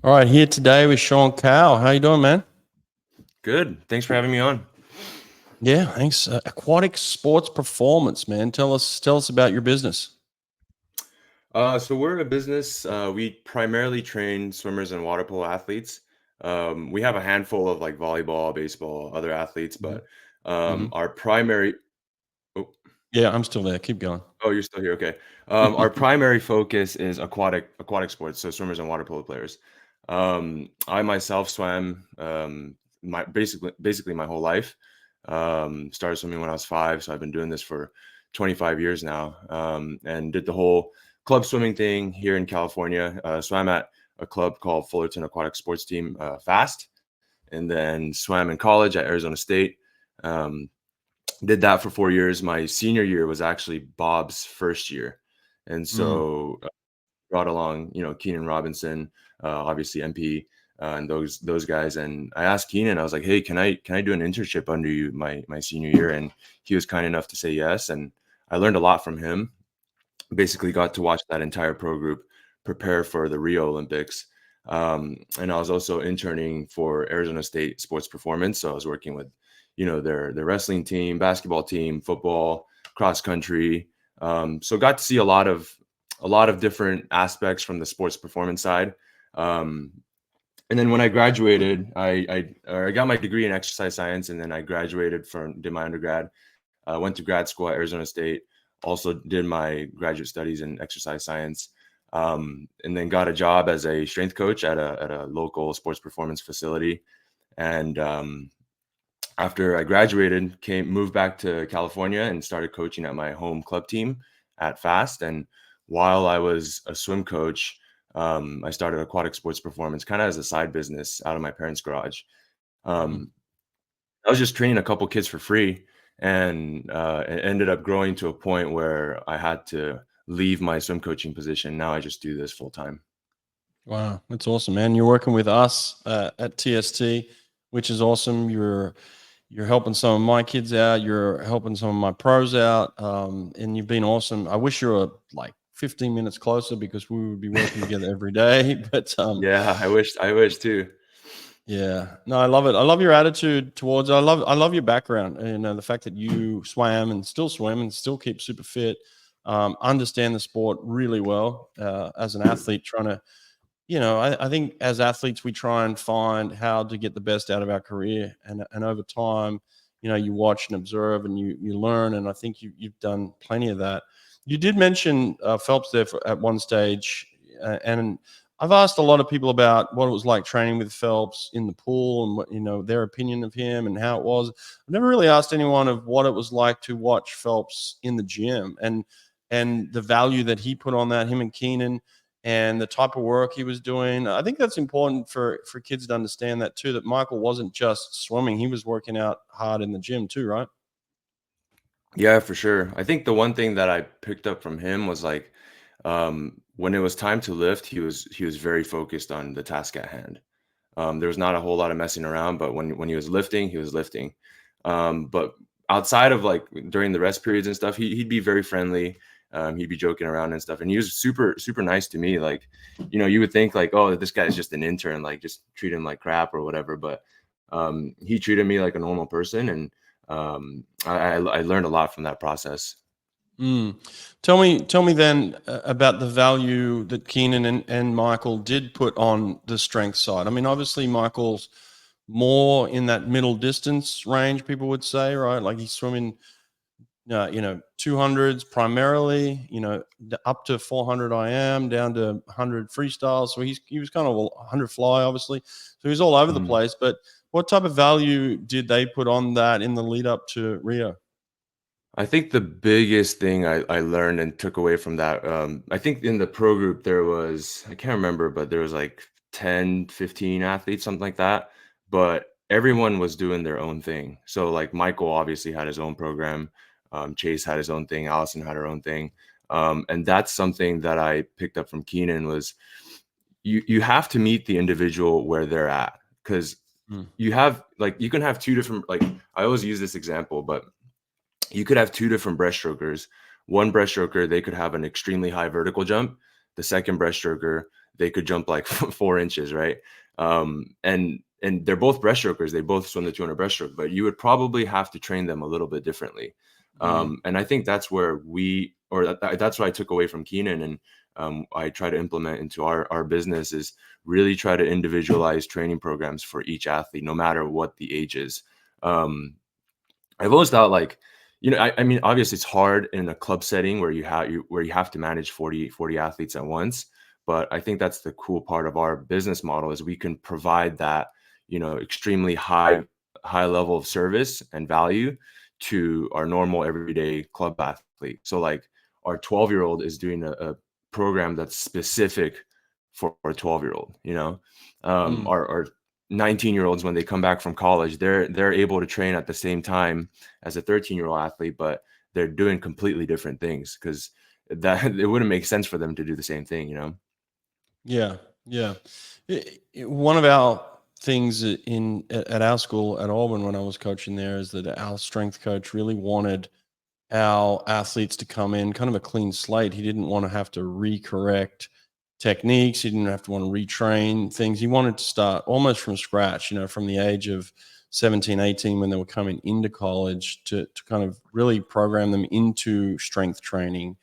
All right, here today with Sean Kao. How you doing, man? Good. Thanks for having me on. Yeah, thanks. Aquatic Sports Performance, man. Tell us about your business. So we're a business. We primarily train swimmers and water polo athletes. We have a handful of like volleyball, baseball, other athletes, Hmm. but Hmm. our primary. Oh, Yeah, I'm still there. Keep going. oh, you're still here. Okay. Our primary focus is aquatic sports, so swimmers and water polo players. I myself swam my basically my whole life. Started swimming when I was 5, so I've been doing this for 25 years now. And did the whole club swimming thing here in California. Swam at a club called Fullerton Aquatic Sports Team, Fast, and then swam in college at Arizona State. Um, did that for 4 years. My senior year was actually Bob's first year, and Mm. so brought along, Keenan Robinson, obviously MP, and those guys. And I asked Keenan, I was like, "Hey, can I do an internship under you my senior year?" And he was kind enough to say yes. And I learned a lot from him. Basically, got to watch that entire pro group prepare for the Rio Olympics. And I was also interning for Arizona State Sports Performance, so I was working with, their wrestling team, basketball team, football, cross country. So got to see a lot of different aspects from the sports performance side. Um, and then when I graduated, I got my degree in exercise science, and then I graduated did my undergrad. Went to grad school at Arizona State. Also did my graduate studies in exercise science, and then got a job as a strength coach at a local sports performance facility. And after I graduated, moved back to California and started coaching at my home club team at Fast. And while I was a swim coach, I started Aquatic Sports Performance kind of as a side business out of my parents' garage. Mm. Um, I was just training a couple kids for free, and it ended up growing to a point where I had to leave my swim coaching position. Now I just do this full time. Wow, that's awesome, man. You're working with us at TST, which is awesome. You're helping some of my kids out. You're helping some of my pros out, and you've been awesome. I wish you were like 15 minutes closer because we would be working together every day. But Yeah, I wish too. yeah, no, I love it. I love your attitude towards it. I love your background. You know, the fact that you swam and still swim and still keep super fit, understand the sport really well as an athlete. Trying to, I think as athletes we try and find how to get the best out of our career, and over time, you watch and observe and you learn. And I think you've done plenty of that. You did mention Phelps there at one stage, and I've asked a lot of people about what it was like training with Phelps in the pool and what their opinion of him and how it was. I've never really asked anyone of what it was like to watch Phelps in the gym and the value that he put on that, him and Keenan, and the type of work he was doing. I think that's important for kids to understand that too, that Michael wasn't just swimming, he was working out hard in the gym too, right? Yeah, for sure. I think the one thing that I picked up from him was like, when it was time to lift, he was very focused on the task at hand. There was not a whole lot of messing around, but when he was lifting, he was lifting. But outside of like during the rest periods and stuff, he'd be very friendly. He'd be joking around and stuff, and he was super super nice to me. Like, you would think like, oh, this guy's just an intern, like just treat him like crap or whatever. But he treated me like a normal person, and I learned a lot from that process. Mm. Tell me then about the value that Keenan and Michael did put on the strength side. I mean, obviously Michael's more in that middle distance range, people would say, right? Like he's swimming 200s primarily, up to 400 IM, down to 100 freestyle. So he was kind of a 100 fly, obviously. So he's all over the Mhm. place. But what type of value did they put on that in the lead up to Rio? I think the biggest thing I learned and took away from that, I think in the pro group there was, I can't remember, but there was like 10, 15 athletes, something like that. But everyone was doing their own thing. So like Michael obviously had his own program. Chase had his own thing. Allison had her own thing. And that's something that I picked up from Keenan was you have to meet the individual where they're at. Because Mm. you can have two different, like I always use this example, but you could have two different breaststrokers. One breaststroker, they could have an extremely high vertical jump. The second breaststroker, they could jump like 4 inches, right? And they're both breaststrokers. They both swim the 200 breaststroke, but you would probably have to train them a little bit differently. And I think that's where that's what I took away from Keenan, and I try to implement into our business, is really try to individualize training programs for each athlete, no matter what the age is. I've always thought, like, I mean, obviously it's hard in a club setting where you have to manage 40 athletes at once. But I think that's the cool part of our business model, is we can provide that, extremely high level of service and value to our normal everyday club athlete. So like our 12-year-old is doing a program that's specific for a 12-year-old, our 19-year-olds, when they come back from college, they're able to train at the same time as a 13-year-old athlete, but they're doing completely different things, because that it wouldn't make sense for them to do the same thing, Yeah, yeah. One of our things at our school at Auburn when I was coaching there is that our strength coach really wanted our athletes to come in kind of a clean slate. He didn't want to have to recorrect techniques. He didn't have to want to retrain things. He wanted to start almost from scratch, from the age of 17, 18, when they were coming into college, to kind of really program them into strength training.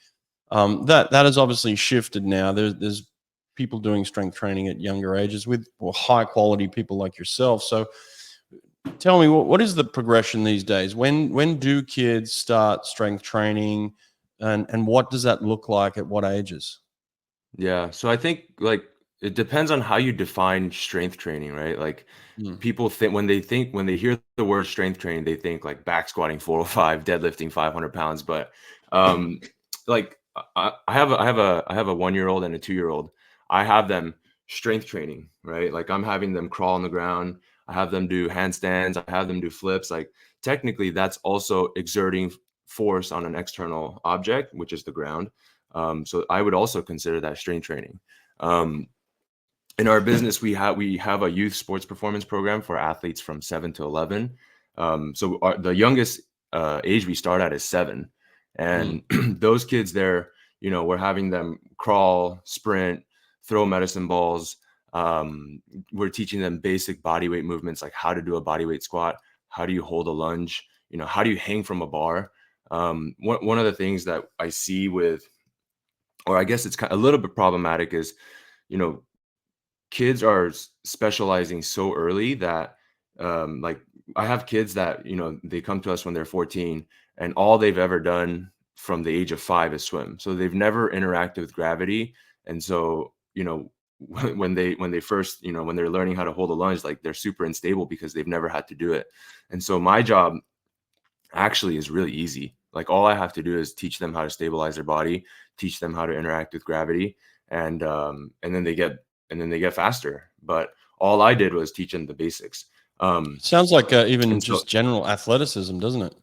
That has obviously shifted now. There's people doing strength training at younger ages with high quality people like yourself. So tell me, what is the progression these days? When do kids start strength training, and what does that look like at what ages? Yeah. So I think, like, it depends on how you define strength training, right? Like, Mm, people think, when they hear the word strength training, they think like back squatting 405, deadlifting 500 pounds. But um, like, I have a 1-year-old and a 2-year-old. I have them strength training, right? Like, I'm having them crawl on the ground. I have them do handstands. I have them do flips. Like, technically, that's also exerting force on an external object, which is the ground. So I would also consider that strength training. Um, in our business, we have a youth sports performance program for athletes from 7 to 11. So the youngest age we start at is 7, mm, and those kids there, we're having them crawl, sprint, throw medicine balls. We're teaching them basic body weight movements, like how to do a body weight squat, how do you hold a lunge, how do you hang from a bar. One of the things that I see with, or I guess it's kind of a little bit problematic, is, you know, kids are specializing so early that, like, I have kids that, they come to us when they're 14, and all they've ever done from the age of 5 is swim. So they've never interacted with gravity. And so, when they first, when they're learning how to hold a lunge, like, they're super unstable because they've never had to do it. And so my job actually is really easy. Like, all I have to do is teach them how to stabilize their body, teach them how to interact with gravity, and then they get faster. But all I did was teach them the basics. Um, Sounds like even and so just general athleticism, doesn't it?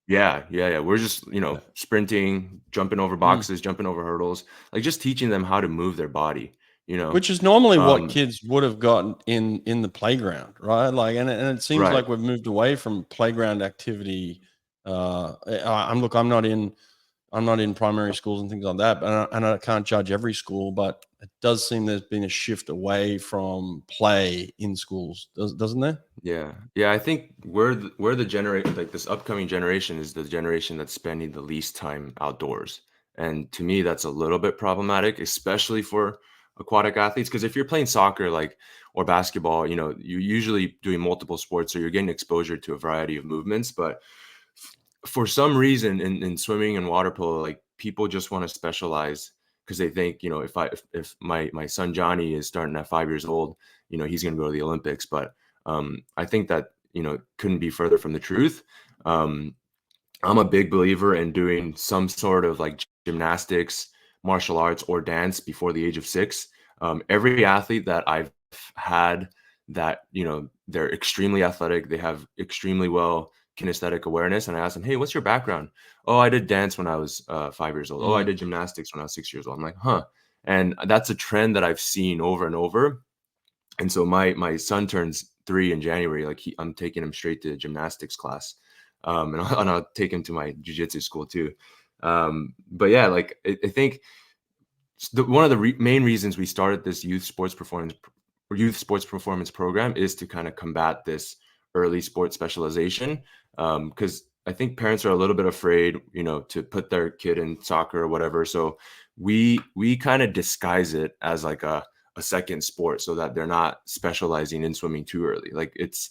yeah. We're just, Yeah. sprinting, jumping over Mm. boxes, jumping over hurdles, like, just teaching them how to move their body, you know. Which is normally what Um, kids would have gotten in the playground, right? Like, and it seems right. like we've moved away from playground activity. I'm not in primary schools and things like that, but I can't judge every school, but it does seem there's been a shift away from play in schools, doesn't there? Yeah. I think we're the generation, like, this upcoming generation is the generation that's spending the least time outdoors. And to me, that's a little bit problematic, especially for aquatic athletes. Because if you're playing soccer, like, or basketball, you're usually doing multiple sports, so you're getting exposure to a variety of movements. But for some reason, in swimming and water polo, like, people just want to specialize, because they think, if my son Johnny is starting at 5 years old, he's going to go to the Olympics. But I think that, couldn't be further from the truth. um, I'm a big believer in doing some sort of, like, gymnastics, martial arts, or dance before the age of 6. Every athlete that I've had, that, they're extremely athletic, they have extremely well kinesthetic awareness, and I ask them, "Hey, what's your background?" "Oh, I did dance when I was 5 years old." "Oh, I Mm. did gymnastics when I was 6 years old." I'm like, "Huh." And that's a trend that I've seen over and over. And so my son turns 3 in January. Like, I'm taking him straight to gymnastics class, and I'll take him to my jujitsu school too. But yeah, like, I think one of the main reasons we started this youth sports performance program is to kind of combat this early sports specialization, because I think parents are a little bit afraid, to put their kid in soccer or whatever. So we kind of disguise it as like a second sport so that they're not specializing in swimming too early. Like it's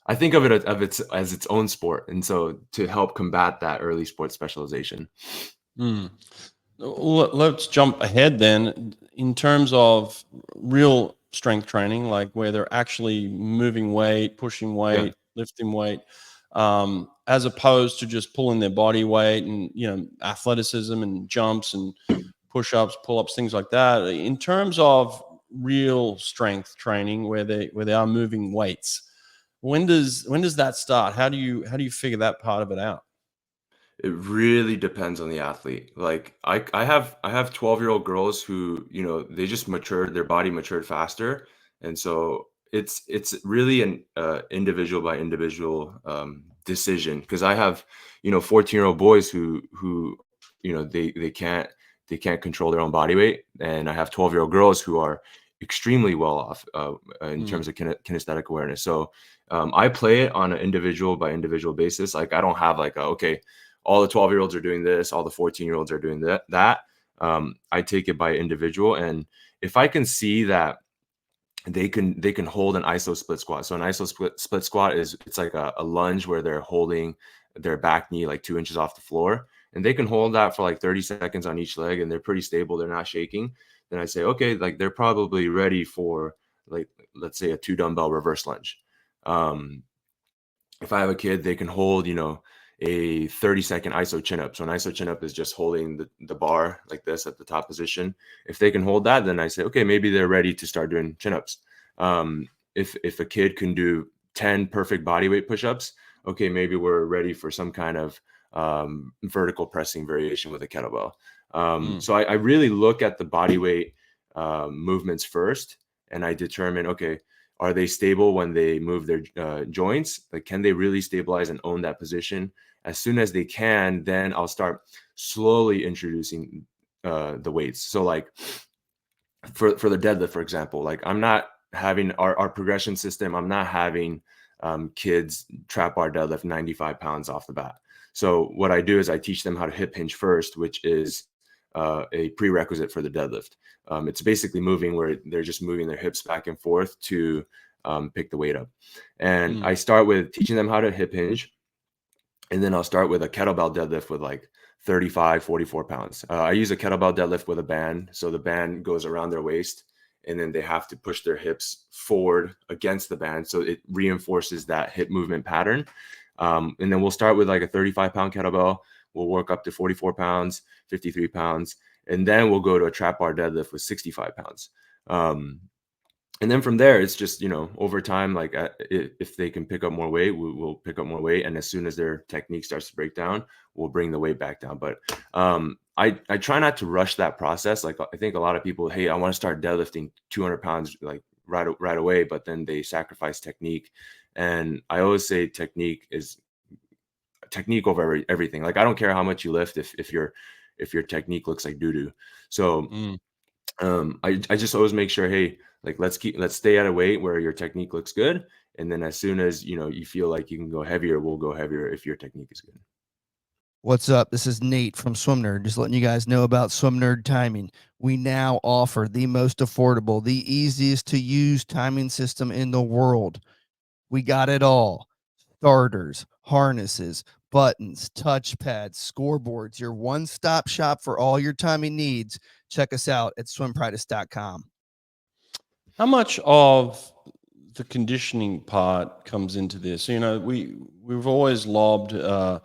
I think of it as its own sport, and so to help combat that early sports specialization. Let's jump ahead then in terms of real strength training, like where they're actually moving weight, pushing weight, lifting weight, as opposed to just pulling their body weight and, athleticism and jumps and push-ups, pull-ups, things like that. In terms of real strength training where they are moving weights, when does that start? How do you figure that part of it out? It really depends on the athlete. Like I have 12-year-old girls who, they just matured, their body matured faster. And so it's really an individual by individual decision. Because I have, 14-year-old boys who, they can't control their own body weight. And I have 12-year-old girls who are extremely well off in terms of kinesthetic awareness. So I play it on an individual by individual basis. Like I don't have like okay, all the 12-year-olds are doing this, all the 14-year-olds are doing that. I take it by individual. And if I can see that they can hold an iso split squat. So an iso split squat it's like a lunge where they're holding their back knee like 2 inches off the floor, and they can hold that for like 30 seconds on each leg, and they're pretty stable, they're not shaking. Then I say, okay, like they're probably ready for, like, let's say a 2 dumbbell reverse lunge. If I have a kid, they can hold, a 30-second iso chin up. So an iso chin up is just holding the bar like this at the top position. If they can hold that, then I say, okay, maybe they're ready to start doing chin ups. If a kid can do 10 perfect body weight push-ups, okay, maybe we're ready for some kind of vertical pressing variation with a kettlebell. So I really look at the body weight movements first, and I determine, okay, are they stable when they move their joints? Like, can they really stabilize and own that position? As soon as they can, then I'll start slowly introducing the weights. So like for the deadlift, for example, like I'm not having our progression system, I'm not having kids trap bar deadlift 95 pounds off the bat. So what I do is I teach them how to hip hinge first, which is a prerequisite for the deadlift. It's basically moving where they're just moving their hips back and forth to pick the weight up. And I start with teaching them how to hip hinge. And then I'll start with a kettlebell deadlift with like 35, 44 pounds. I use a kettlebell deadlift with a band. So the band goes around their waist, and then they have to push their hips forward against the band. So it reinforces that hip movement pattern. And then we'll start with like a 35-pound kettlebell. We'll work up to 44 pounds, 53 pounds, and then we'll go to a trap bar deadlift with 65 pounds. And then from there, it's just, over time, like if they can pick up more weight, we'll pick up more weight. And as soon as their technique starts to break down, we'll bring the weight back down. But I try not to rush that process. Like I think a lot of people, hey, I want to start deadlifting 200 pounds like right away, but then they sacrifice technique. And I always say technique over everything. Like I don't care how much you lift if your technique looks like doo-doo. So I just always make sure, hey, like let's stay at a weight where your technique looks good, and then as soon as you feel like you can go heavier, we'll go heavier if your technique is good. What's up? This is Nate from SwimNerd. Just letting you guys know about SwimNerd timing. We now offer the most affordable, the easiest to use timing system in the world. We got it all. Starters, harnesses, buttons, touchpads, scoreboards, your one-stop shop for all your timing needs. Check us out at swimpractice.com. How much of the conditioning part comes into this? We've always lobbed or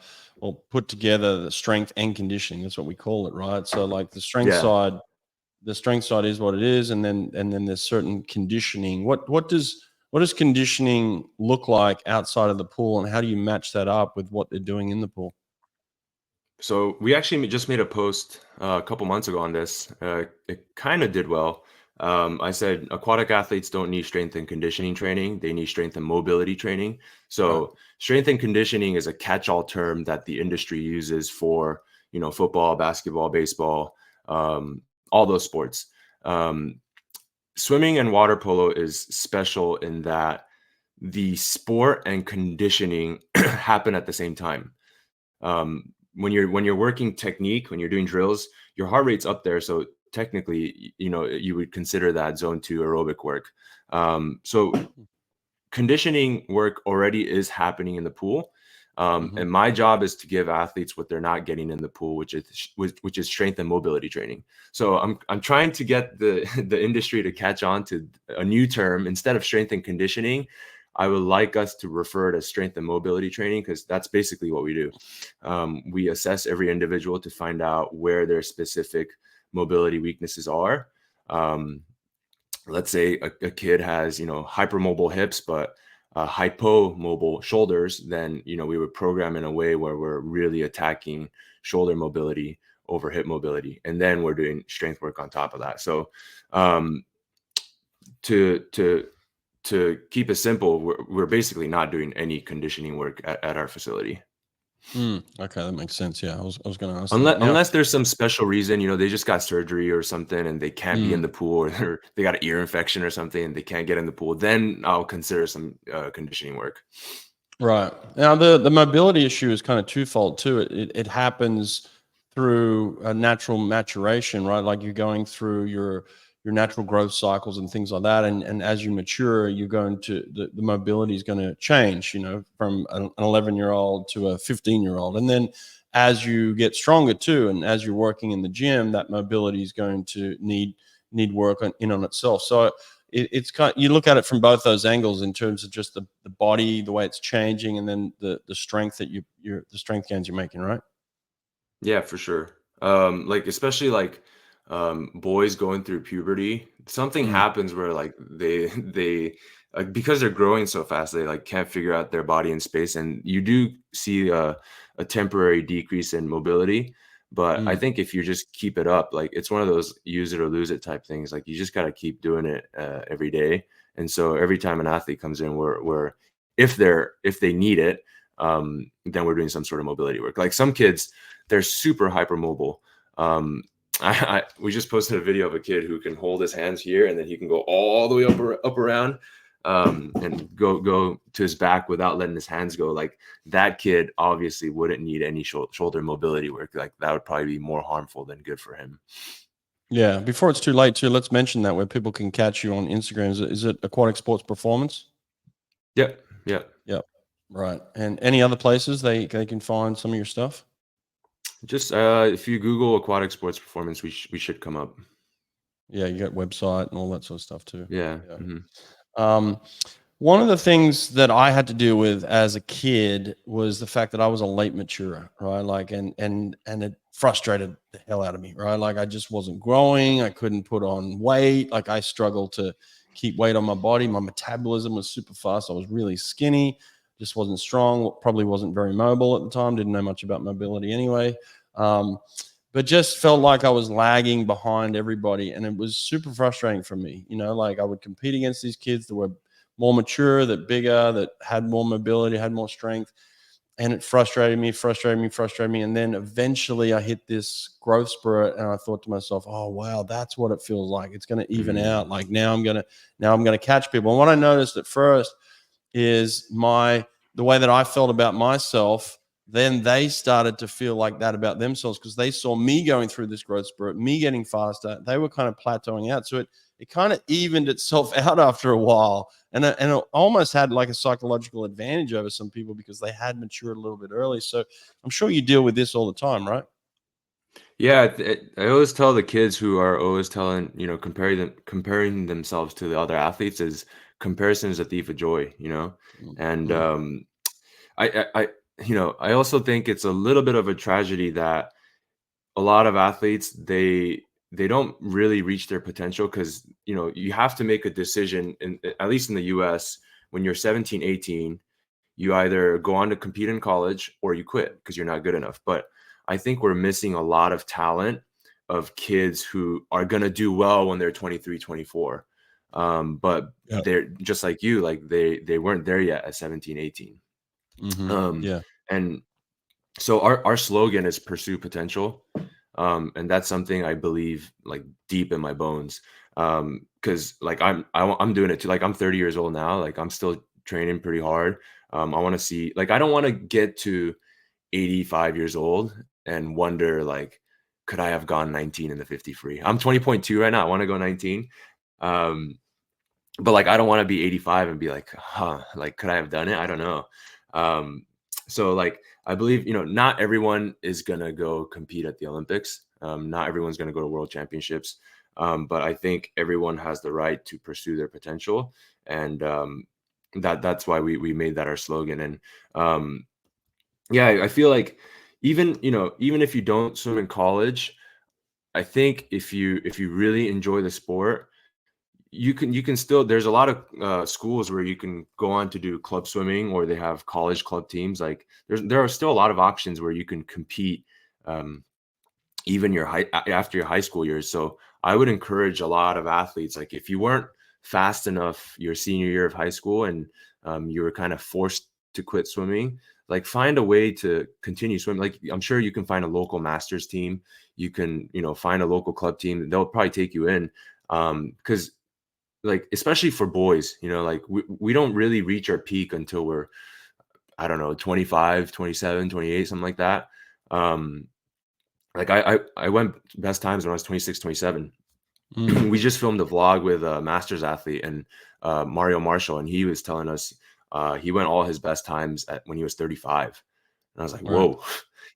put together the strength and conditioning. That's what we call it, right? So like the strength side is what it is, and then there's certain conditioning. What does conditioning look like outside of the pool, and how do you match that up with what they're doing in the pool? So we actually just made a post a couple months ago on this. It kind of did well. I said aquatic athletes don't need strength and conditioning training. They need strength and mobility training. So strength and conditioning is a catch-all term that the industry uses for, football, basketball, baseball. all those sports. Swimming and water polo is special in that the sport and conditioning happen at the same time. When you're working technique, when you're doing drills, your heart rate's up there. So technically, you would consider that zone 2 aerobic work. So conditioning work already is happening in the pool. And my job is to give athletes what they're not getting in the pool, which is strength and mobility training. So I'm trying to get the industry to catch on to a new term. Instead of strength and conditioning, I would like us to refer to strength and mobility training, because that's basically what we do. We assess every individual to find out where their specific mobility weaknesses are. Let's say a kid has, hypermobile hips, but hypomobile shoulders, then, we would program in a way where we're really attacking shoulder mobility over hip mobility. And then we're doing strength work on top of that. So to keep it simple, we're basically not doing any conditioning work at our facility. Okay, that makes sense. Yeah, I was going to ask unless there's some special reason, they just got surgery or something and they can't be in the pool, or they got an ear infection or something and they can't get in the pool, then I'll consider some conditioning work. Right. Now, the mobility issue is kind of twofold too. It happens through a natural maturation, right? Like you're going through your natural growth cycles and things like that. And as you mature, you're going to, the mobility is going to change, from an 11-year-old to a 15-year-old. And then as you get stronger too, and as you're working in the gym, that mobility is going to need work on itself. So it's kind of, you look at it from both those angles in terms of just the body, the way it's changing, and then the strength that the strength gains you're making, right? Yeah, for sure. Especially boys going through puberty, something happens where they because they're growing so fast, they can't figure out their body in space, and you do see a temporary decrease in mobility. But I think if you just keep it up, it's one of those use it or lose it type things. You just got to keep doing it every day. And so every time an athlete comes in, we're if they need it, then we're doing some sort of mobility work. Some kids, they're super hypermobile. We just posted a video of a kid who can hold his hands here and then he can go all the way up around and go to his back without letting his hands go. That kid obviously wouldn't need any shoulder mobility work. That would probably be more harmful than good for him. Yeah. Before it's too late too, let's mention that where people can catch you on Instagram. Is it Aquatic Sports Performance? Yep. Right. And any other places they can find some of your stuff? Just if you Google Aquatic Sports Performance, we should come up. Yeah, you got website and all that sort of stuff too. Yeah. One of the things that I had to deal with as a kid was the fact that I was a late maturer, right? And it frustrated the hell out of me, right? I just wasn't growing. I couldn't put on weight. I struggled to keep weight on my body. My metabolism was super fast. I was really skinny, just wasn't strong, probably wasn't very mobile at the time. Didn't know much about mobility anyway. But just felt like I was lagging behind everybody. And it was super frustrating for me. I would compete against these kids that were more mature, that bigger, that had more mobility, had more strength. And it frustrated me. And then eventually I hit this growth spurt and I thought to myself, oh, wow, that's what it feels like. It's going to even out. Now I'm going to catch people. And what I noticed at first is the way that I felt about myself, then they started to feel like that about themselves because they saw me going through this growth spurt, me getting faster. They were kind of plateauing out. So it kind of evened itself out after a while. And it almost had a psychological advantage over some people because they had matured a little bit early. So I'm sure you deal with this all the time, right? Yeah, I always tell the kids who are always telling, comparing themselves to the other athletes, is comparison is a thief of joy, and I also think it's a little bit of a tragedy that a lot of athletes, they don't really reach their potential because, you have to make a decision, at least in the US, when you're 17, 18, you either go on to compete in college or you quit because you're not good enough. But I think we're missing a lot of talent of kids who are going to do well when they're 23, 24. But they're just like you, they weren't there yet at 17, 18. And so our slogan is pursue potential. And that's something I believe like deep in my bones. Cause like I'm doing it too. Like I'm 30 years old now. Like I'm still training pretty hard. I want to see, like, I don't want to get to 85 years old and wonder like, could I have gone 19 in the 50 free? I'm 20.2 right now. I want to go 19. Um, but like, I don't want to be 85 and be like, like, could I have done it? I don't know. So like, I believe, not everyone is going to go compete at the Olympics. Not everyone's going to go to world championships. But I think everyone has the right to pursue their potential. And that's why we made that our slogan. And yeah, I feel like even if you don't swim in college, I think if you really enjoy the sport, you can still, there's a lot of schools where you can go on to do club swimming, or they have college club teams. Like there are still a lot of options where you can compete, even after your high school years. So I would encourage a lot of athletes, like if you weren't fast enough your senior year of high school, and you were kind of forced to quit swimming, like find a way to continue swimming. Like I'm sure you can find a local masters team. You can, find a local club team. They'll probably take you in, because like, especially for boys, like we don't really reach our peak until we're, I don't know, 25, 27, 28, something like that. Like I went best times when I was 26, 27. We just filmed a vlog with a masters athlete, and Mario Marshall, and he was telling us he went all his best times when he was 35. And I was like, Right. whoa,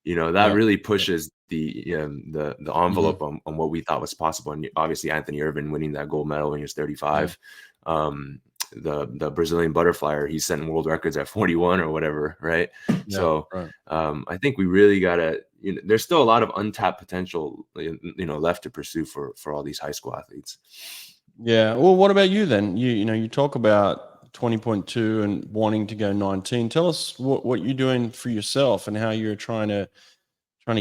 that Yeah. really pushes the envelope Mm-hmm. on what we thought was possible. And obviously Anthony Irvin winning that gold medal when he was 35. The Brazilian butterflyer, he's setting world records at 41 or whatever, right? Yeah, So right. I think we really gotta, there's still a lot of untapped potential, left to pursue for all these high school athletes. Yeah. Well, what about you then? You talk about 20.2 and wanting to go 19. Tell us what you're doing for yourself and how you're trying to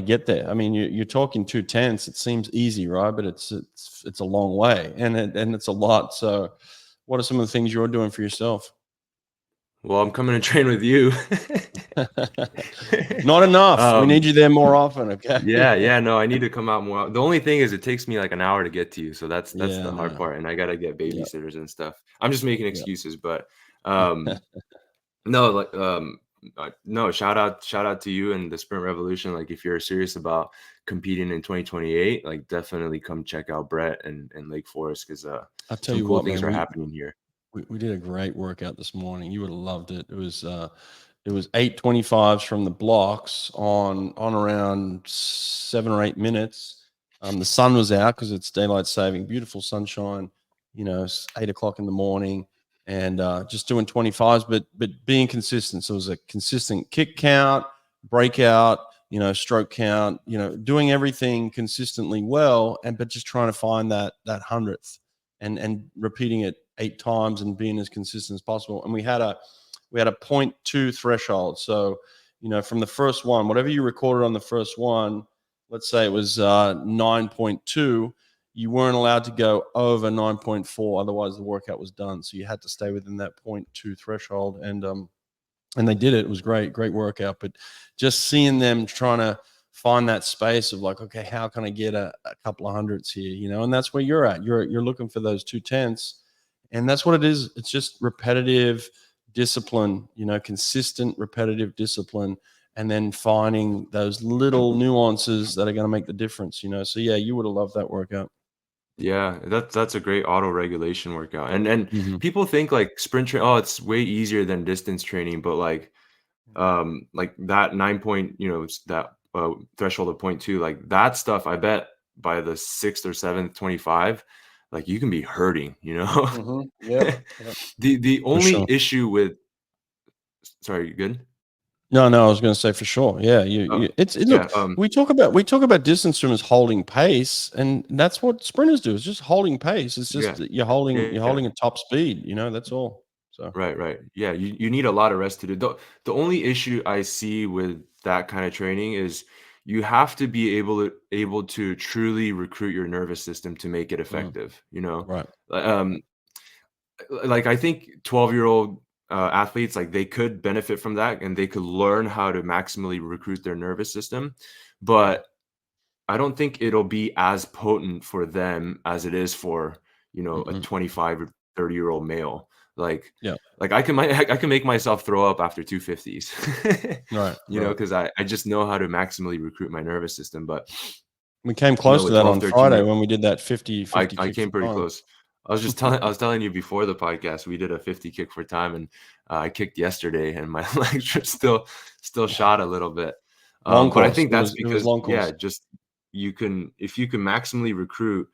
get there. I mean, you're talking 2 tenths. It seems easy, right? But it's a long way, and it's a lot. So, what are some of the things you're doing for yourself? Well, I'm coming to train with you. Not enough. We need you there more often. Okay. Yeah, no, I need to come out more. The only thing is it takes me like an hour to get to you, so that's Yeah. the hard No. part, and I gotta get Yeah. babysitters and stuff. I'm just making Yeah. excuses, but no, like no, shout out to you and the Sprint Revolution. Like if you're serious about competing in 2028, like definitely come check out Brett and Lake Forest, because I'll tell some you cool what, things man. are happening here. We did a great workout this morning. You would have loved it. It was 8:25s from the blocks on around 7 or 8 minutes. The sun was out because it's daylight saving. Beautiful sunshine. It's 8 o'clock in the morning, and just doing 25s, but being consistent. So it was a consistent kick count, breakout, stroke count. Doing everything consistently well, but just trying to find that hundredth, and repeating it 8 times and being as consistent as possible. And we had a 0.2 threshold. So, from the first one, whatever you recorded on the first one, let's say it was 9.2, you weren't allowed to go over 9.4. Otherwise the workout was done. So you had to stay within that 0.2 threshold. And they did it. It was great workout. But just seeing them trying to find that space of like, okay, how can I get a couple of hundreds here? And that's where you're at. You're looking for those 2 tenths, and that's what it is. It's just repetitive discipline, consistent repetitive discipline, and then finding those little nuances that are going to make the difference. So yeah, you would have loved that workout. Yeah, that's a great auto regulation workout. And Mhm. people think like sprint train, oh, it's way easier than distance training, but like that 9 point, that threshold of 0.2, like that stuff, I bet by the 6th or 7th 25, like you can be hurting. Mhm. Yep. Yep. The For only sure. issue with, sorry, you good? No, I was going to say for sure. Yeah, Oh, look. yeah, We talk about distance swimmers holding pace, and that's what sprinters do. It's just holding pace. It's just yeah, that you're yeah. holding a top speed. That's all. So Right. Yeah, you need a lot of rest to do. The only issue I see with that kind of training is you have to be able to truly recruit your nervous system to make it mm, effective. right. Um, like I think 12-year-old athletes, like they could benefit from that and they could learn how to maximally recruit their nervous system. But I don't think it'll be as potent for them as it is for, a 25 or 30-year-old male. Like, Yeah. I can make myself throw up after 250s, Right. Right. because I just know how to maximally recruit my nervous system. But, We came close to with that 12, on 13 Friday year, when we did that 50 I kick came for pretty time. close. I was telling you before the podcast, we did a 50 kick for time, and I kicked yesterday, and my legs are still shot a little bit. Long But I course. think that's It was because, long yeah, course. just if you can maximally recruit,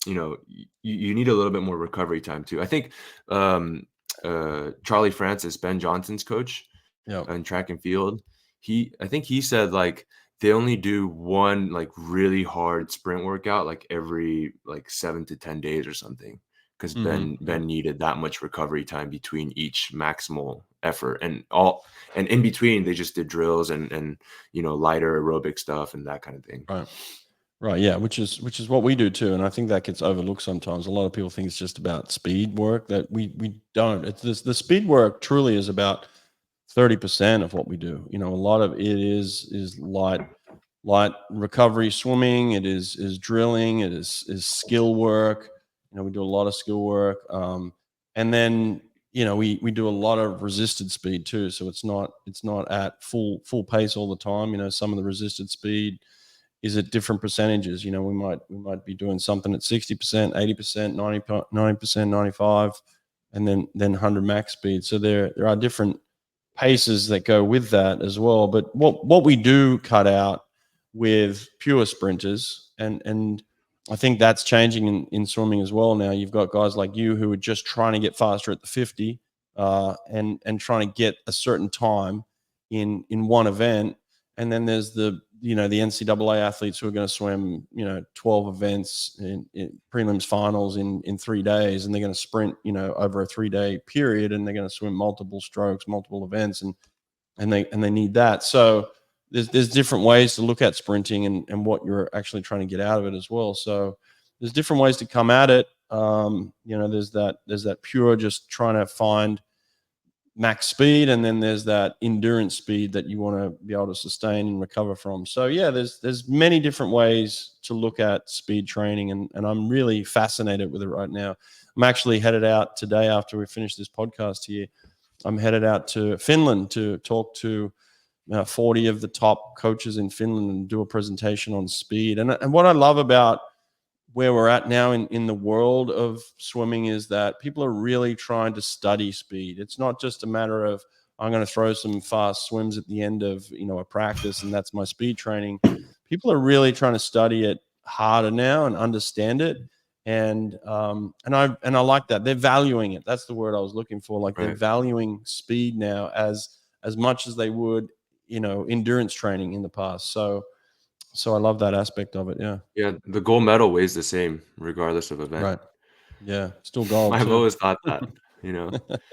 you need a little bit more recovery time too. I think Charlie Francis, Ben Johnson's coach Yeah. in track and field, I think he said like they only do one like really hard sprint workout like every like 7 to 10 days or something, because Ben needed that much recovery time between each maximal effort, and in between they just did drills and lighter aerobic stuff and that kind of thing. Right. Right. Yeah. Which is what we do too. And I think that gets overlooked sometimes. A lot of people think it's just about speed work. That we don't. It's this, the speed work truly is about 30% of what we do. A lot of it is light recovery swimming. It is drilling. It is skill work. We do a lot of skill work. And then we do a lot of resisted speed too. So it's not at full pace all the time. Some of the resisted speed is at different percentages. We might be doing something at 60%, 80%, 90%, 95, and then 100 max speed. So there are different paces that go with that as well. But what we do cut out with pure sprinters, and I think that's changing in swimming as well now. You've got guys like you who are just trying to get faster at the 50, and trying to get a certain time in one event. And then there's the NCAA athletes who are going to swim 12 events in prelims finals in 3 days, and they're going to sprint over a 3-day period, and they're going to swim multiple strokes, multiple events, and they need that. So there's different ways to look at sprinting and what you're actually trying to get out of it as well. So there's different ways to come at it. There's that pure just trying to find max speed, and then there's that endurance speed that you want to be able to sustain and recover from. So yeah, there's many different ways to look at speed training, and I'm really fascinated with it right now. I'm actually headed out today after we finish this podcast here. I'm headed out to Finland to talk to 40 of the top coaches in Finland and do a presentation on speed. And what I love about where we're at now in the world of swimming is that people are really trying to study speed. It's not just a matter of, I'm going to throw some fast swims at the end of a practice and that's my speed training. People are really trying to study it harder now and understand it. And I like that. They're valuing it. That's the word I was looking for. Like they're valuing speed now as much as they would endurance training in the past. So I love that aspect of it. Yeah. Yeah, the gold medal weighs the same regardless of event. Right. Yeah. Still gold I've too. always thought that. Yeah. But It's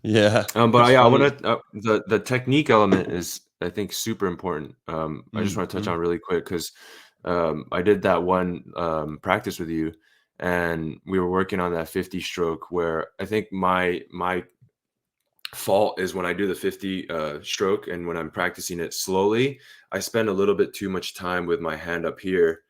yeah, I funny. want to the technique element is, I think, super important. I just want to touch on really quick because I did that one practice with you, and we were working on that 50 stroke, where I think my fault is when I do the 50 stroke and when I'm practicing it slowly, I spend a little bit too much time with my hand up here.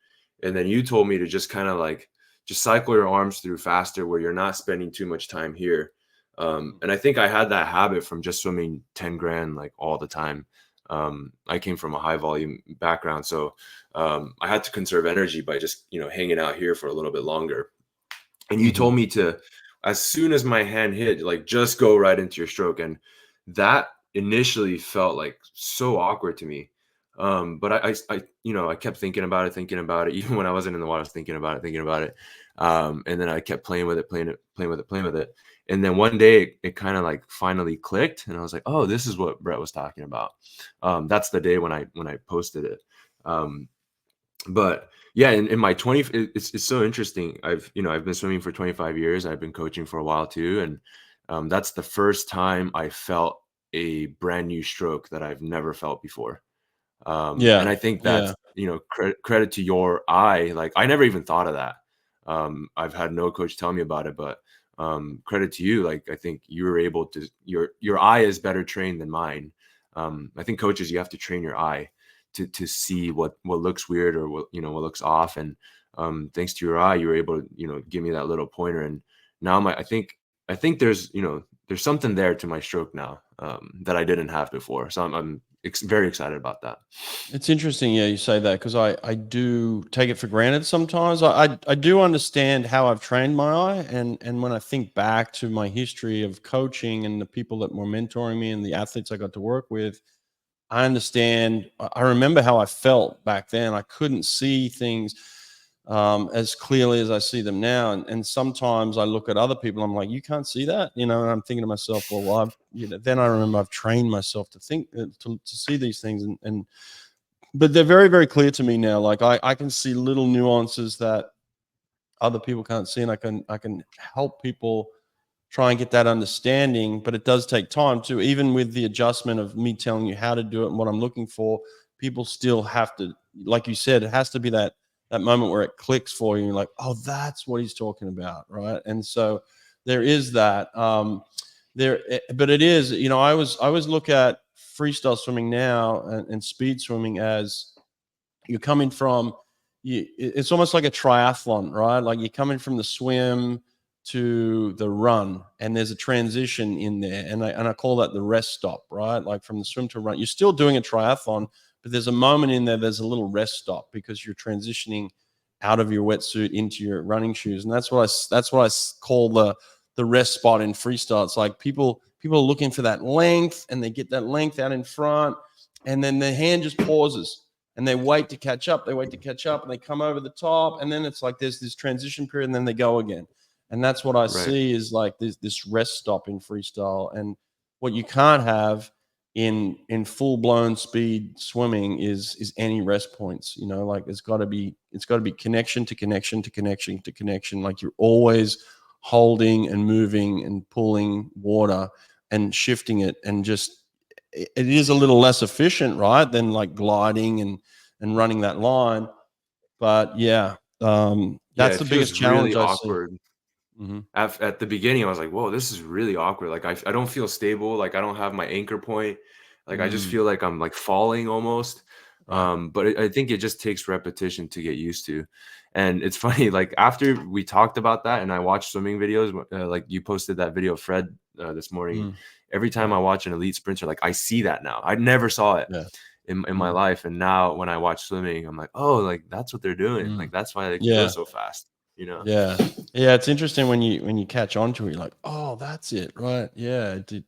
And then you told me to just kind of like just cycle your arms through faster where you're not spending too much time here. And I think I had that habit from just swimming 10 grand like all the time. I came from a high volume background, so I had to conserve energy by just hanging out here for a little bit longer. And you told me to, as soon as my hand hit, like just go right into your stroke. And that initially felt like so awkward to me. But I kept thinking about it, even when I wasn't in the water, I was thinking about it. And then I kept playing with it. And then one day it kind of like finally clicked, and I was like, oh, this is what Brett was talking about. That's the day when I posted it. But yeah, in my 20, it's so interesting. I've been swimming for 25 years. I've been coaching for a while too. And that's the first time I felt a brand new stroke that I've never felt before. And I think that's, credit to your eye. Like I never even thought of that. I've had no coach tell me about it, but credit to you. Like I think you were able to, your eye is better trained than mine. I think coaches, you have to train your eye to see what looks weird or what looks off. And thanks to your eye, you were able to give me that little pointer. And now I think there's there's something there to my stroke now that I didn't have before. So I'm very excited about that. It's interesting, yeah, you say that, because I do take it for granted sometimes. I do understand how I've trained my eye, and when I think back to my history of coaching and the people that were mentoring me and the athletes I got to work with, I understand. I remember how I felt back then. I couldn't see things as clearly as I see them now. And sometimes I look at other people, I'm like, you can't see that, and I'm thinking to myself, well, then I remember I've trained myself to think, to see these things. But they're very, very clear to me now. Like I can see little nuances that other people can't see, and I can help people try and get that understanding. But it does take time too. Even with the adjustment of me telling you how to do it and what I'm looking for, people still have to, like you said, it has to be that moment where it clicks for you. You're like, oh, that's what he's talking about, right? And so there is that. But it is, I always look at freestyle swimming now and speed swimming as you're coming from. It's almost like a triathlon, right? Like you're coming from the swim to the run, and there's a transition in there, and I call that the rest stop, right? Like from the swim to run, you're still doing a triathlon, but there's a moment in there, there's a little rest stop, because you're transitioning out of your wetsuit into your running shoes. And that's what I call the rest spot in freestyle. It's like people are looking for that length, and they get that length out in front, and then the hand just pauses, and they wait to catch up, and they come over the top, and then it's like there's this transition period, and then they go again. And that's what I see is like this rest stop in freestyle. And what you can't have in full blown speed swimming is any rest points. Like it's got to be connection to connection to connection to connection. Like you're always holding and moving and pulling water and shifting it, and just it is a little less efficient, right, than like gliding and running that line. But yeah, that's the biggest challenge really I awkward. see. Mm-hmm. At the beginning, I was like, whoa, this is really awkward. Like I don't feel stable. Like I don't have my anchor point. Like I just feel like I'm like falling almost. Right. But I think it just takes repetition to get used to. And it's funny, like after we talked about that and I watched swimming videos, like you posted that video of Fred this morning. Every time I watch an elite sprinter, like I see that now. I never saw it in my life. And now when I watch swimming, I'm like, oh, like that's what they're doing. Like that's why they can go so fast. Yeah. It's interesting when you catch on to it. You're like, oh, that's it, right? Yeah, it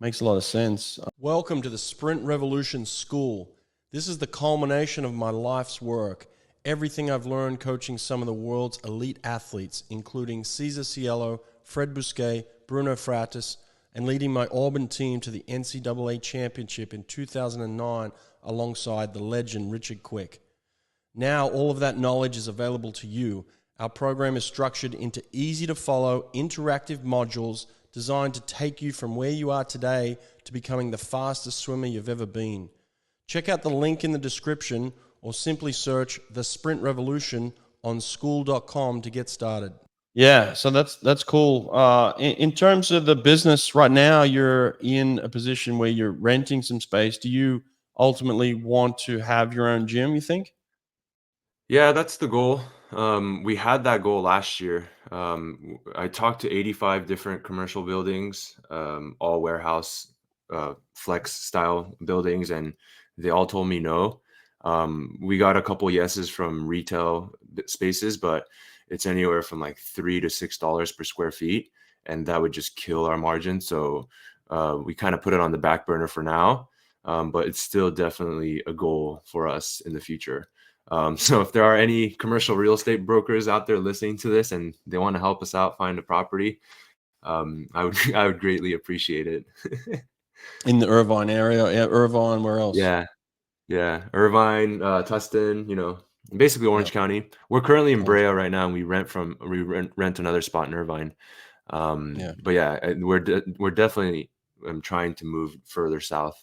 makes a lot of sense. Welcome to the Sprint Revolution School. This is the culmination of my life's work. Everything I've learned coaching some of the world's elite athletes, including Cesar Cielo, Fred Busquet, Bruno Fratis, and leading my Auburn team to the NCAA championship in 2009 alongside the legend Richard Quick. Now all of that knowledge is available to you. Our program is structured into easy-to-follow, interactive modules designed to take you from where you are today to becoming the fastest swimmer you've ever been. Check out the link in the description or simply search The Sprint Revolution on school.com to get started. Yeah, so that's cool. In terms of the business right now, you're in a position where you're renting some space. Do you ultimately want to have your own gym, you think? Yeah, that's the goal. We had that goal last year. I talked to 85 different commercial buildings, all warehouse, flex style buildings, and they all told me no. We got a couple yeses from retail spaces, but it's anywhere from like $3 to $6 per square feet, and that would just kill our margin. So we kind of put it on the back burner for now, but it's still definitely a goal for us in the future. So if there are any commercial real estate brokers out there listening to this and they want to help us out, find a property, I would greatly appreciate it. In the Irvine area, yeah, Irvine, where else? Yeah, Irvine, Tustin, basically Orange County. We're currently in Brea right now, and we rent another spot in Irvine. But yeah, we're definitely trying to move further south.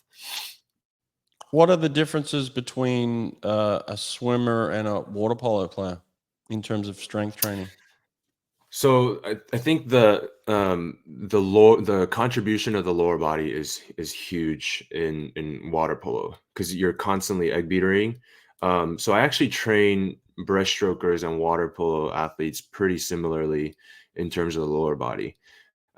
What are the differences between a swimmer and a water polo player in terms of strength training? So I think the the contribution of the lower body is huge in water polo because you're constantly egg beatering. So I actually train breaststrokers and water polo athletes pretty similarly in terms of the lower body.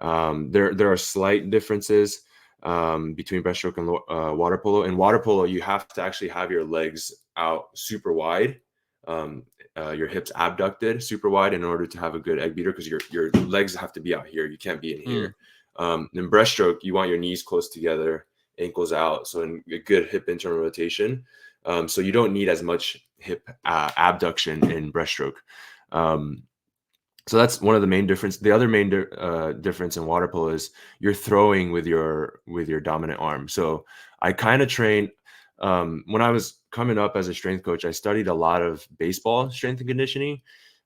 There are slight differences between breaststroke and water polo. In water polo, you have to actually have your legs out super wide, your hips abducted super wide in order to have a good egg beater because your legs have to be out here. You can't be in here. In breaststroke, you want your knees close together, ankles out, so in a good hip internal rotation. So you don't need as much hip abduction in breaststroke. So that's one of the main difference. The other main difference in water polo is you're throwing with your dominant arm. So I kind of train when I was coming up as a strength coach, I studied a lot of baseball strength and conditioning.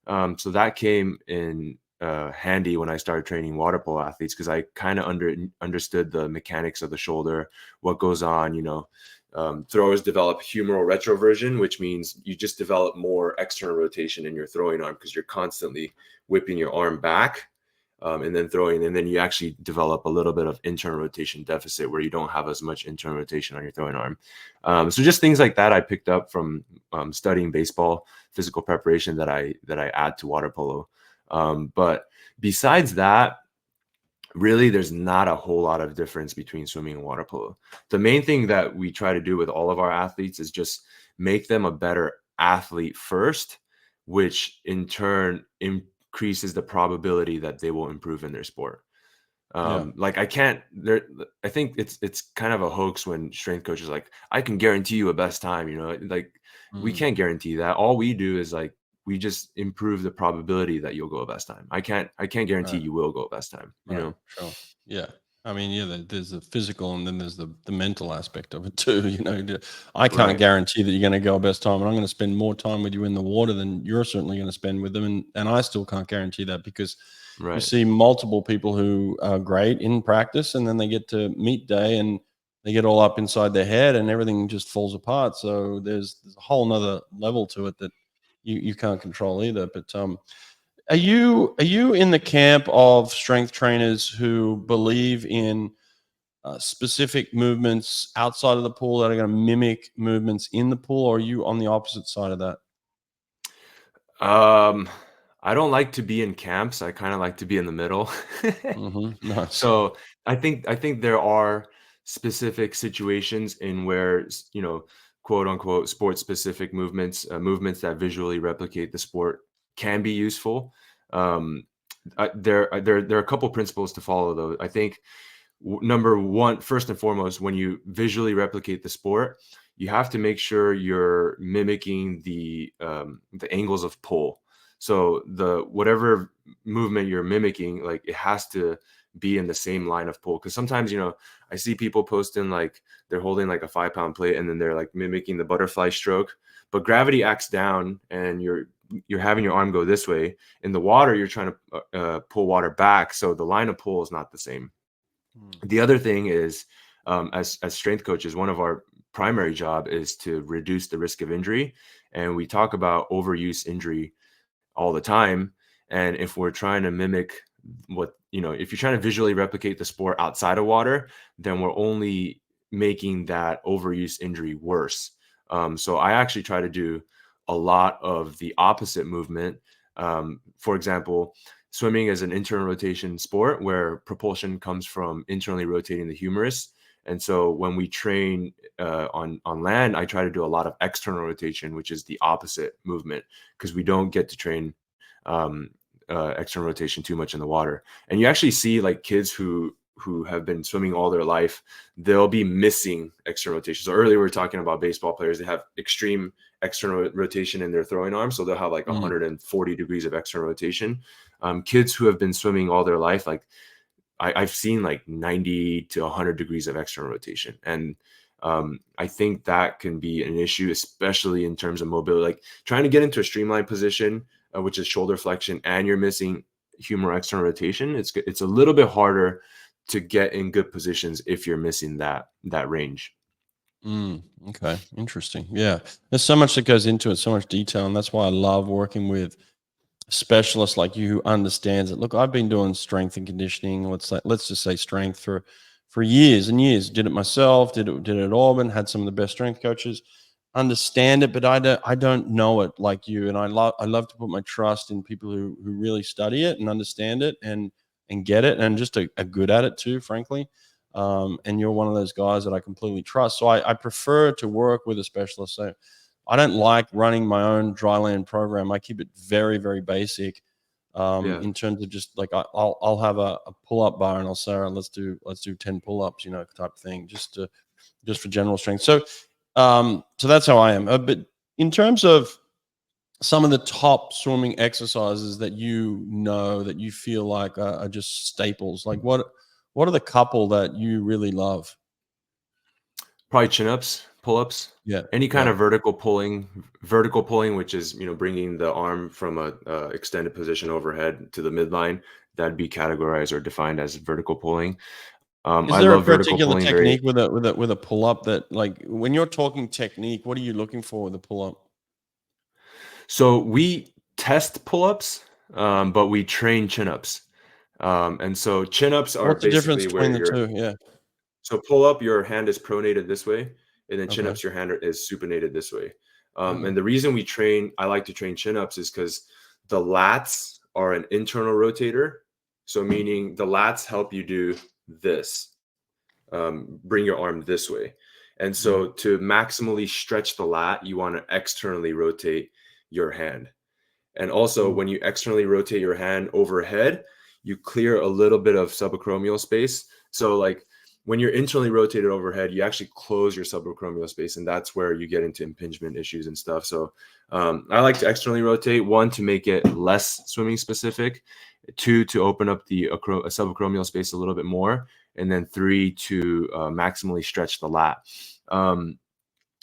So that came in handy when I started training water polo athletes because I kind of understood the mechanics of the shoulder, what goes on, throwers develop humeral retroversion, which means you just develop more external rotation in your throwing arm because you're constantly whipping your arm back and then throwing, and then you actually develop a little bit of internal rotation deficit where you don't have as much internal rotation on your throwing arm. So just things like that I picked up from studying baseball physical preparation that I add to water polo. But besides that, really, there's not a whole lot of difference between swimming and water polo. The main thing that we try to do with all of our athletes is just make them a better athlete first, which in turn increases the probability that they will improve in their sport. Like I think it's kind of a hoax when strength coaches are like, I can guarantee you a best time, we can't guarantee that. All we do is like, we just improve the probability that you'll go a best time. I can't guarantee you will go a best time, Sure. Yeah. I mean, there's the physical and then there's the mental aspect of it too. I can't Right. guarantee that you're going to go a best time, and I'm going to spend more time with you in the water than you're certainly going to spend with them. And I still can't guarantee that because you Right. see multiple people who are great in practice and then they get to meet day and they get all up inside their head and everything just falls apart. So there's a whole nother level to it that you can't control either. But are you in the camp of strength trainers who believe in specific movements outside of the pool that are going to mimic movements in the pool, or are you on the opposite side of that? I don't like to be in camps. I kind of like to be in the middle. Nice. So I think there are specific situations in where quote unquote sport specific movements that visually replicate the sport can be useful. There are a couple principles to follow though. I think number one, first and foremost, when you visually replicate the sport, you have to make sure you're mimicking the angles of pull. So whatever movement you're mimicking, like it has to be in the same line of pull. Because sometimes, I see people posting like they're holding like a 5-pound plate and then they're like mimicking the butterfly stroke, but gravity acts down and you're having your arm go this way. In the water, you're trying to pull water back. So the line of pull is not the same. The other thing is, as strength coaches, one of our primary job is to reduce the risk of injury. And we talk about overuse injury all the time. And if we're trying to mimic if you're trying to visually replicate the sport outside of water, then we're only making that overuse injury worse. So I actually try to do a lot of the opposite movement. For example, swimming is an internal rotation sport where propulsion comes from internally rotating the humerus. And so when we train on land, I try to do a lot of external rotation, which is the opposite movement, because we don't get to train external rotation too much in the water. And you actually see like kids who have been swimming all their life, they'll be missing external rotation. So earlier we were talking about baseball players, they have extreme external rotation in their throwing arm. So they'll have like 140 degrees of external rotation. Kids who have been swimming all their life, like I've seen like 90 to 100 degrees of external rotation. And I think that can be an issue, especially in terms of mobility, like trying to get into a streamlined position, which is shoulder flexion, and you're missing humeral external rotation. It's a little bit harder to get in good positions if you're missing that range. Okay, interesting. Yeah, there's so much that goes into it, so much detail, and that's why I love working with specialist like you who understands it. Look, I've been doing strength and conditioning. Let's just say strength for years and years. Did it myself. Did it at Auburn. Had some of the best strength coaches. Understand it, but I don't know it like you. And I love to put my trust in people who really study it and understand it and get it and just are good at it too, frankly. And you're one of those guys that I completely trust. So I prefer to work with a specialist. So I don't like running my own dryland program. I keep it very, very basic in terms of just like I'll have a pull-up bar and I'll say, all right, let's do 10 pull-ups, you know, type of thing, just for general strength. So that's how I am. But in terms of some of the top swimming exercises that you know that you feel like are just staples, like what are the couple that you really love? Probably chin-ups, pull-ups. Yeah. Any kind of vertical pulling, which is, you know, bringing the arm from a extended position overhead to the midline, that'd be categorized or defined as vertical pulling. Is I there a love vertical particular pulling technique with a pull-up that, like, when you're talking technique, what are you looking for with a pull-up? So we test pull-ups, but we train chin-ups. And so chin-ups are What's the difference basically where between the you're, two? Yeah. so pull-up, your hand is pronated this way, and then Okay. chin-ups, your hand is supinated this way. Mhm. And the reason I like to train chin-ups is because the lats are an internal rotator. So meaning the lats help you do this, bring your arm this way. And so to maximally stretch the lat, you want to externally rotate your hand. And also when you externally rotate your hand overhead, you clear a little bit of subacromial space. So like when you're internally rotated overhead, you actually close your subacromial space, and that's where you get into impingement issues and stuff. So I like to externally rotate, one, to make it less swimming specific, two, to open up the subacromial space a little bit more, and then three, to maximally stretch the lat.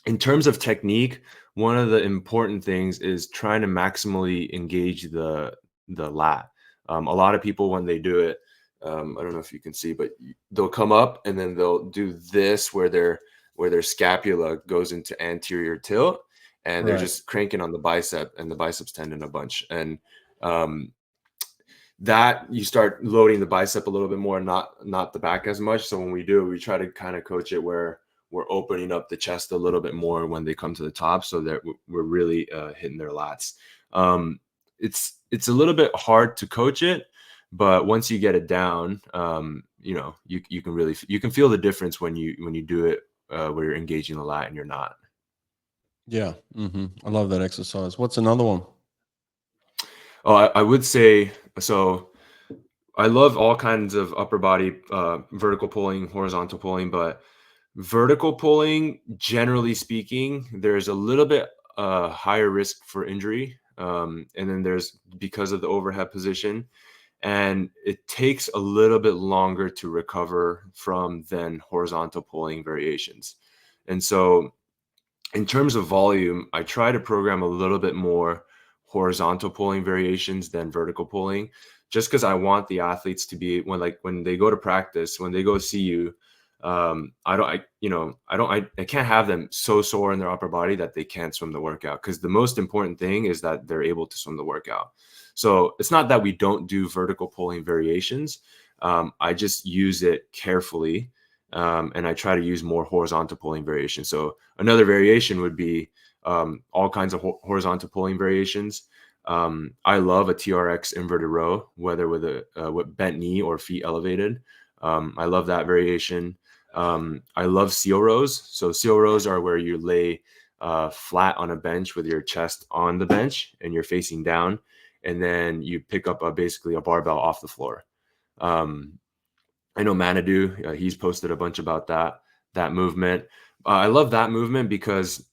In terms of technique, one of the important things is trying to maximally engage the lat. A lot of people, when they do it, I don't know if you can see, but they'll come up and then they'll do this where their scapula goes into anterior tilt, and they're just cranking on the bicep and the biceps tendon a bunch. And that you start loading the bicep a little bit more, not the back as much. So when we do it, we try to kind of coach it where we're opening up the chest a little bit more when they come to the top, so that we're really hitting their lats. It's a little bit hard to coach it, but once you get it down, you know, you can feel the difference when you do it where you're engaging the lat and you're not. Yeah. I love that exercise. What's another one? Oh, I would say, so I love all kinds of upper body vertical pulling, horizontal pulling, but vertical pulling, generally speaking, there's a little bit higher risk for injury. And then there's, because of the overhead position, and it takes a little bit longer to recover from than horizontal pulling variations. And so in terms of volume, I try to program a little bit more horizontal pulling variations than vertical pulling, just because I want the athletes to be, when they go to practice, when they go see you, I can't have them so sore in their upper body that they can't swim the workout, because the most important thing is that they're able to swim the workout. So it's not that we don't do vertical pulling variations. I just use it carefully. And I try to use more horizontal pulling variations. So another variation would be all kinds of horizontal pulling variations. I love a TRX inverted row, whether with bent knee or feet elevated. I love that variation. I love seal rows. So seal rows are where you lay flat on a bench with your chest on the bench and you're facing down, and then you pick up basically a barbell off the floor. I know Manadu, he's posted a bunch about that movement. I love that movement because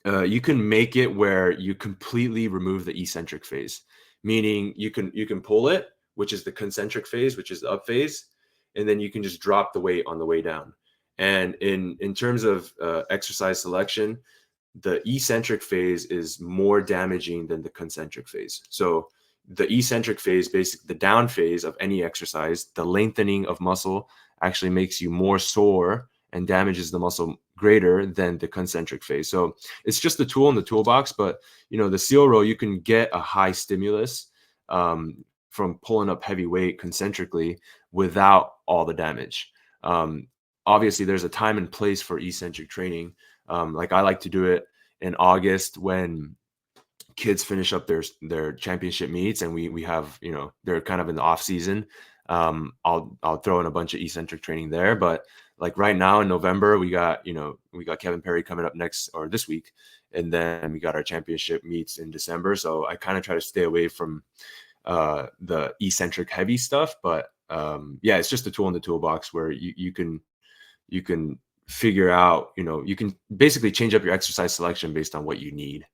you can make it where you completely remove the eccentric phase, meaning you can pull it, which is the concentric phase, which is the up phase, and then you can just drop the weight on the way down. And in terms of exercise selection, the eccentric phase is more damaging than the concentric phase. So the eccentric phase, basically the down phase of any exercise, the lengthening of muscle actually makes you more sore and damages the muscle greater than the concentric phase. So it's just a tool in the toolbox, but the seal row, you can get a high stimulus from pulling up heavy weight concentrically without all the damage. Obviously there's a time and place for eccentric training. Like I like to do it in August when kids finish up their championship meets and we have, they're kind of in the off season. I'll throw in a bunch of eccentric training there, but like right now in November, we got Kevin Perry coming up this week. And then we got our championship meets in December. So I kind of try to stay away from the eccentric heavy stuff, but yeah, it's just a tool in the toolbox where you can figure out, you can basically change up your exercise selection based on what you need.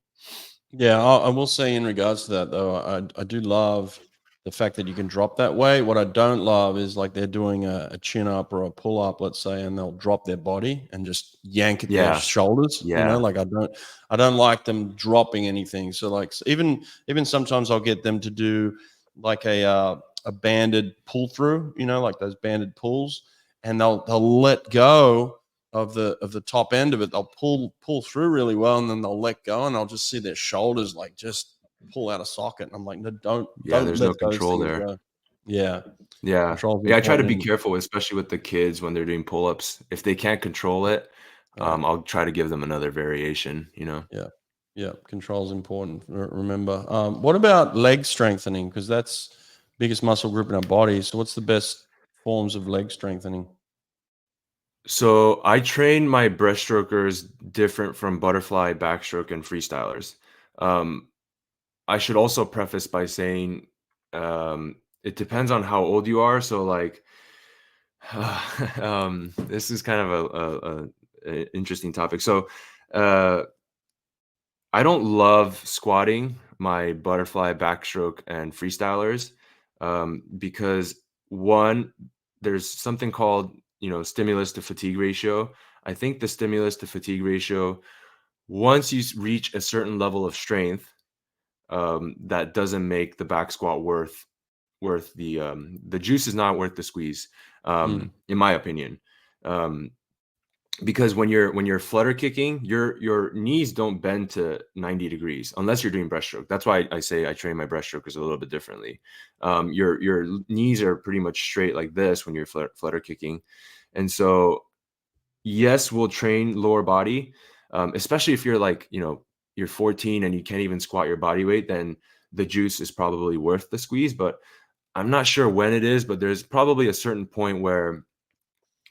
Yeah, I will say in regards to that though, I do love the fact that you can drop that way. What I don't love is like they're doing a chin up or a pull up, let's say, and they'll drop their body and just yank at their shoulders. Yeah. Like I don't like them dropping anything. So like even sometimes I'll get them to do like a banded pull through, like those banded pulls, and they'll let go of the top end of it. They'll pull through really well, and then they'll let go, and I'll just see their shoulders like just pull out of socket. And I'm like, no, don't There's let no control those things there. go. Yeah. Yeah. I try to be careful, especially with the kids when they're doing pull-ups. If they can't control it, I'll try to give them another variation, Yeah. Control is important. Remember. What about leg strengthening? Because that's biggest muscle group in our body. So what's the best forms of leg strengthening? So I train my breaststrokers different from butterfly, backstroke, and freestylers. I should also preface by saying it depends on how old you are. So like, this is kind of a interesting topic. So I don't love squatting my butterfly, backstroke, and freestylers because one, there's something called stimulus to fatigue ratio. I think the stimulus to fatigue ratio, once you reach a certain level of strength, that doesn't make the back squat worth the juice is not worth the squeeze, in my opinion. Because when you're flutter kicking, your knees don't bend to 90 degrees unless you're doing breaststroke. That's why I say I train my breaststrokers a little bit differently. Your knees are pretty much straight like this when you're flutter kicking. And so yes, we'll train lower body, especially if you're like, you're 14 and you can't even squat your body weight, then the juice is probably worth the squeeze. But I'm not sure when it is, but there's probably a certain point where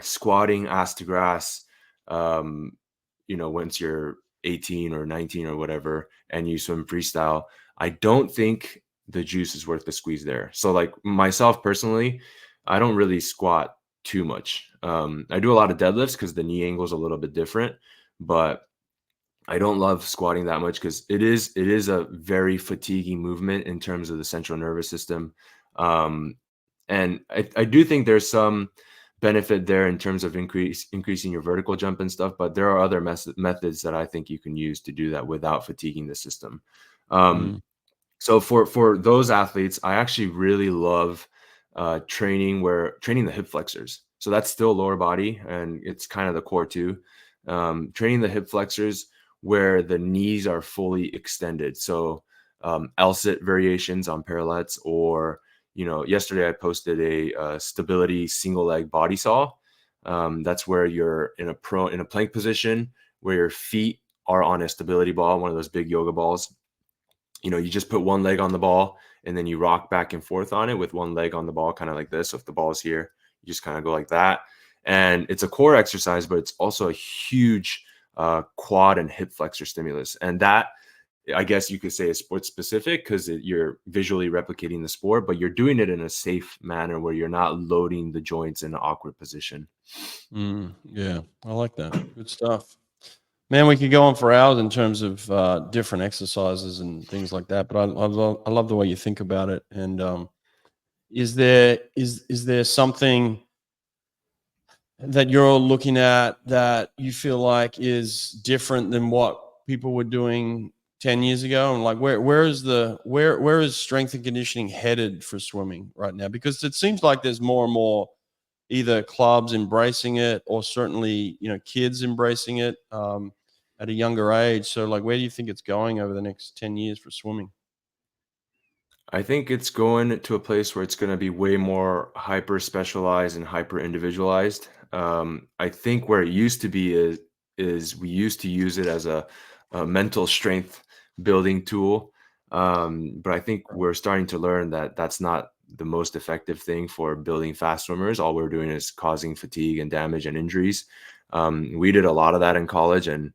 squatting ass to grass, once you're 18 or 19 or whatever, and you swim freestyle, I don't think the juice is worth the squeeze there. So like myself personally, I don't really squat too much. I do a lot of deadlifts because the knee angle is a little bit different, but I don't love squatting that much because it is a very fatiguing movement in terms of the central nervous system. And I do think there's some benefit there in terms of increasing your vertical jump and stuff, but there are other methods that I think you can use to do that without fatiguing the system. So for those athletes, I actually really love training the hip flexors. So that's still lower body and it's kind of the core too. Training the hip flexors where the knees are fully extended. So L-sit variations on parallettes, or yesterday I posted a stability single leg body saw. That's where you're in a plank position where your feet are on a stability ball, one of those big yoga balls. You just put one leg on the ball and then you rock back and forth on it with one leg on the ball, kind of like this. So if the ball is here, you just kind of go like that. And it's a core exercise, but it's also a huge quad and hip flexor stimulus. And that, I guess you could say, is sport specific because you're visually replicating the sport, but you're doing it in a safe manner where you're not loading the joints in an awkward position. Yeah, I like that. Good stuff. Man, we could go on for hours in terms of different exercises and things like that, but I love the way you think about it. And is there something that you're looking at that you feel like is different than what people were doing 10 years ago? And like, where is strength and conditioning headed for swimming right now? Because it seems like there's more and more either clubs embracing it or certainly, kids embracing it at a younger age. So like, where do you think it's going over the next 10 years for swimming? I think it's going to a place where it's going to be way more hyper specialized and hyper individualized. I think where it used to be is we used to use it as a mental strength building tool, but I think we're starting to learn that that's not the most effective thing for building fast swimmers. All we're doing is causing fatigue and damage and injuries. We did a lot of that in college, and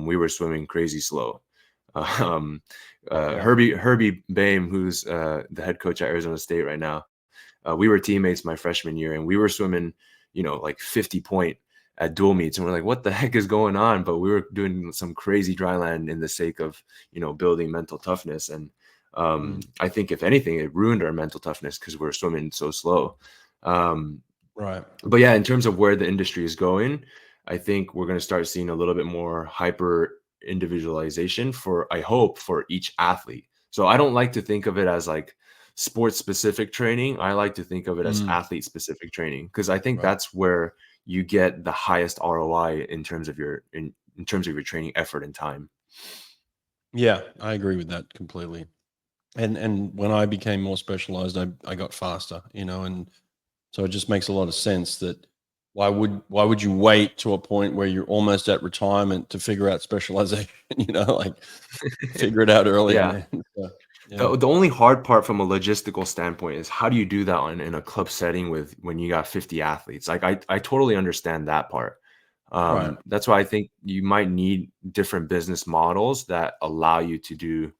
we were swimming crazy slow. Um, Herbie Boehm, who's the head coach at Arizona State right now, we were teammates my freshman year, and we were swimming, like 50 point at dual meets, and we're like, what the heck is going on? But we were doing some crazy dry land in the sake of, building mental toughness. And I think if anything, it ruined our mental toughness because we're swimming so slow. Right. But yeah, in terms of where the industry is going, I think we're going to start seeing a little bit more hyper individualization I hope, for each athlete. So I don't like to think of it as like sports specific training. I like to think of it as athlete specific training, because I think that's where you get the highest ROI in terms of your training effort and time. Yeah, I agree with that completely. And when I became more specialized, I got faster, and so it just makes a lot of sense that why would you wait to a point where you're almost at retirement to figure out specialization, like figure it out early, Yeah. man. So, yeah. The only hard part from a logistical standpoint is how do you do that in a club setting when you got 50 athletes? Like I totally understand that part. Right. That's why I think you might need different business models that allow you to do,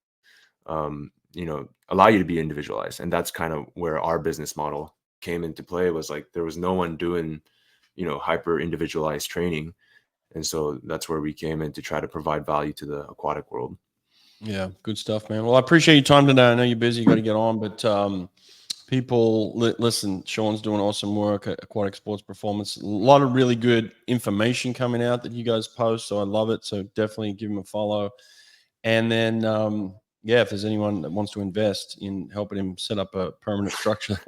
allow you to be individualized. And that's kind of where our business model came into play, was like, there was no one doing, hyper individualized training. And so that's where we came in to try to provide value to the aquatic world. Yeah, good stuff, man. Well, I appreciate your time today. I know you're busy, you got to get on, but people listen, Sean's doing awesome work at Aquatic Sports Performance. A lot of really good information coming out that you guys post, so I love it. So definitely give him a follow. And then if there's anyone that wants to invest in helping him set up a permanent structure,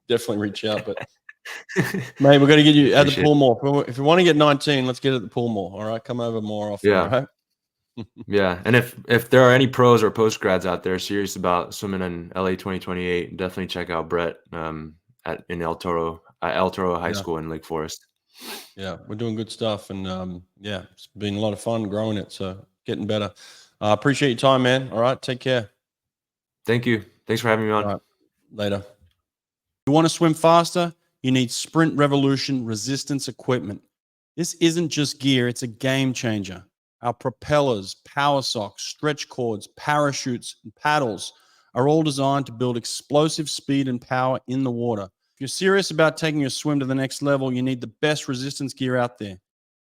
definitely reach out. But mate, we're going to get you at the pool more. If you want to get 19, let's get at the pool more. All right, come over more often. Yeah. All right? Yeah. And if there are any pros or post grads out there serious about swimming in LA 2028, definitely check out Brett at El Toro High School in Lake Forest. Yeah, we're doing good stuff, and it's been a lot of fun growing it, so getting better. Appreciate your time, man. All right, take care. Thank you. Thanks for having me on. All right, later. You want to swim faster? You need Sprint Revolution resistance equipment. This isn't just gear, it's a game changer. Our propellers, power socks, stretch cords, parachutes, and paddles are all designed to build explosive speed and power in the water. If you're serious about taking your swim to the next level, you need the best resistance gear out there.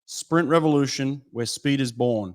Sprint Revolution, where speed is born.